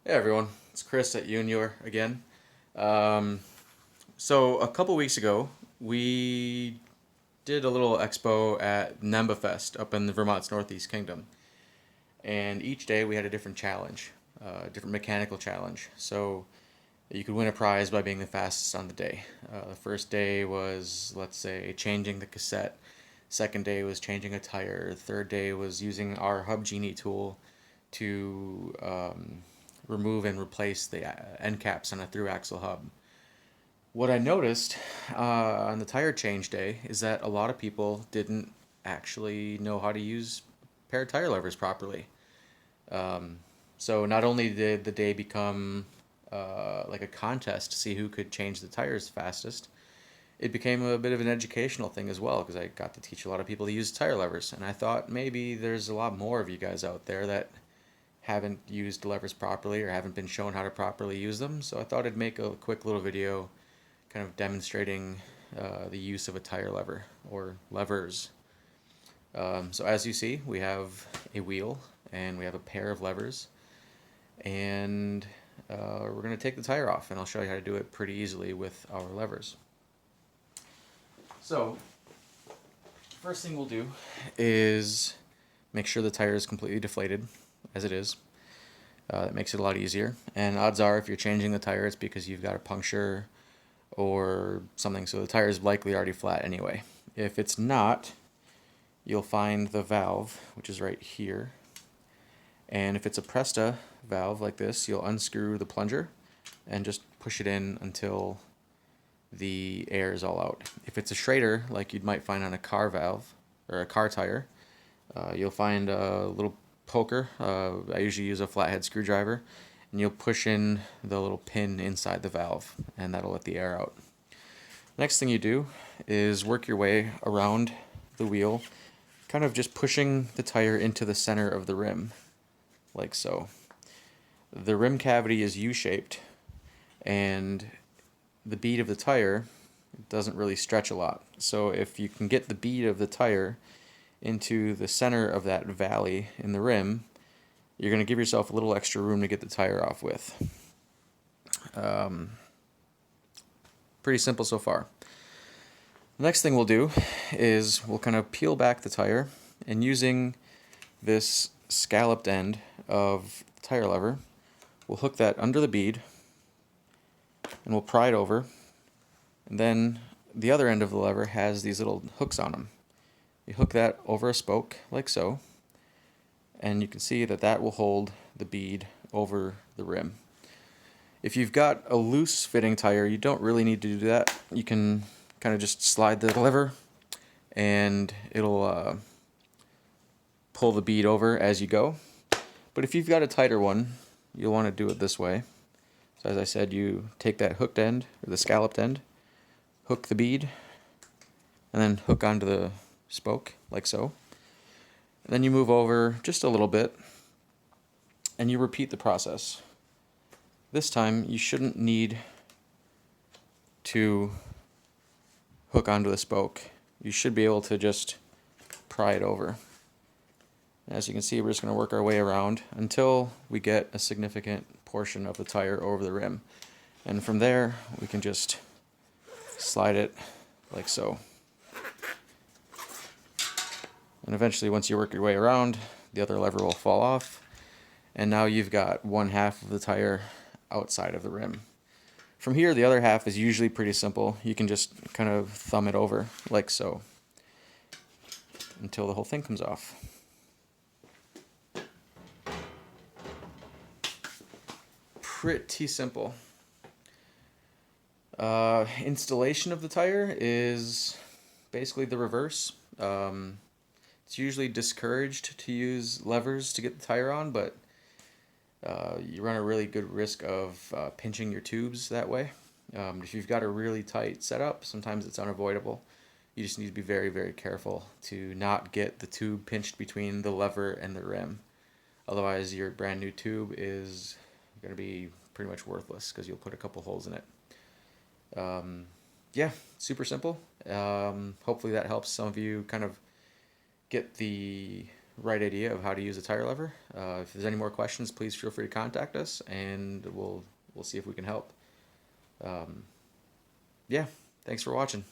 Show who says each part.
Speaker 1: Hey everyone, it's Chris at Unior again. Um, so a couple weeks ago, we did a little expo at NEMBAFest up in the Vermont's Northeast Kingdom, and each day we had a different challenge, a different mechanical challenge. So you could win a prize by being the fastest on the day. The first day was, let's say, changing the cassette. Second day was changing a tire. Third day was using our Hub Genie tool to remove and replace the end caps on a through axle hub. What I noticed on the tire change day is that a lot of people didn't actually know how to use a pair of tire levers properly. So not only did the day become like a contest to see who could change the tires fastest, it became a bit of an educational thing as well because I got to teach a lot of people to use tire levers. And I thought maybe there's a lot more of you guys out there that haven't used levers properly or haven't been shown how to properly use them. So I thought I'd make a quick little video kind of demonstrating the use of a tire lever or levers. So as you see, we have a wheel and we have a pair of levers, and we're going to take the tire off, and I'll show you how to do it pretty easily with our levers. So first thing we'll do is make sure the tire is completely deflated, as it is. That makes it a lot easier, and odds are if you're changing the tire it's because you've got a puncture or something, so the tire is likely already flat anyway. If it's not, you'll find the valve, which is right here, and if it's a Presta valve like this, you'll unscrew the plunger and just push it in until the air is all out. If it's a Schrader, like you might find on a car valve or a car tire, you'll find a little poker. I usually use a flathead screwdriver, and you'll push in the little pin inside the valve, and that'll let the air out. Next thing you do is work your way around the wheel, kind of just pushing the tire into the center of the rim, like so. The rim cavity is U-shaped, and the bead of the tire doesn't really stretch a lot. So if you can get the bead of the tire into the center of that valley in the rim, you're going to give yourself a little extra room to get the tire off with. Pretty simple so far. The next thing we'll do is we'll kind of peel back the tire, and using this scalloped end of the tire lever, we'll hook that under the bead and we'll pry it over, and then the other end of the lever has these little hooks on them. You hook that over a spoke like so, and you can see that that will hold the bead over the rim. If you've got a loose fitting tire, you don't really need to do that. You can kind of just slide the lever and it'll pull the bead over as you go. But if you've got a tighter one, you'll want to do it this way. So as I said, you take that hooked end, or the scalloped end, hook the bead, and then hook onto the spoke like so. And then you move over just a little bit and you repeat the process. This time you shouldn't need to hook onto the spoke. You should be able to just pry it over. As you can see, we're just going to work our way around until we get a significant portion of the tire over the rim. And from there we can just slide it like so. And eventually, once you work your way around, the other lever will fall off, and now you've got one half of the tire outside of the rim. From here, the other half is usually pretty simple. You can just kind of thumb it over like so until the whole thing comes off. Pretty simple. Installation of the tire is basically the reverse. It's usually discouraged to use levers to get the tire on, but you run a really good risk of pinching your tubes that way. If you've got a really tight setup, sometimes it's unavoidable. You just need to be very, very careful to not get the tube pinched between the lever and the rim. Otherwise, your brand new tube is going to be pretty much worthless because you'll put a couple holes in it. Yeah, super simple. Hopefully that helps some of you kind of get the right idea of how to use a tire lever. If there's any more questions, please feel free to contact us, and we'll see if we can help. Yeah, thanks for watching.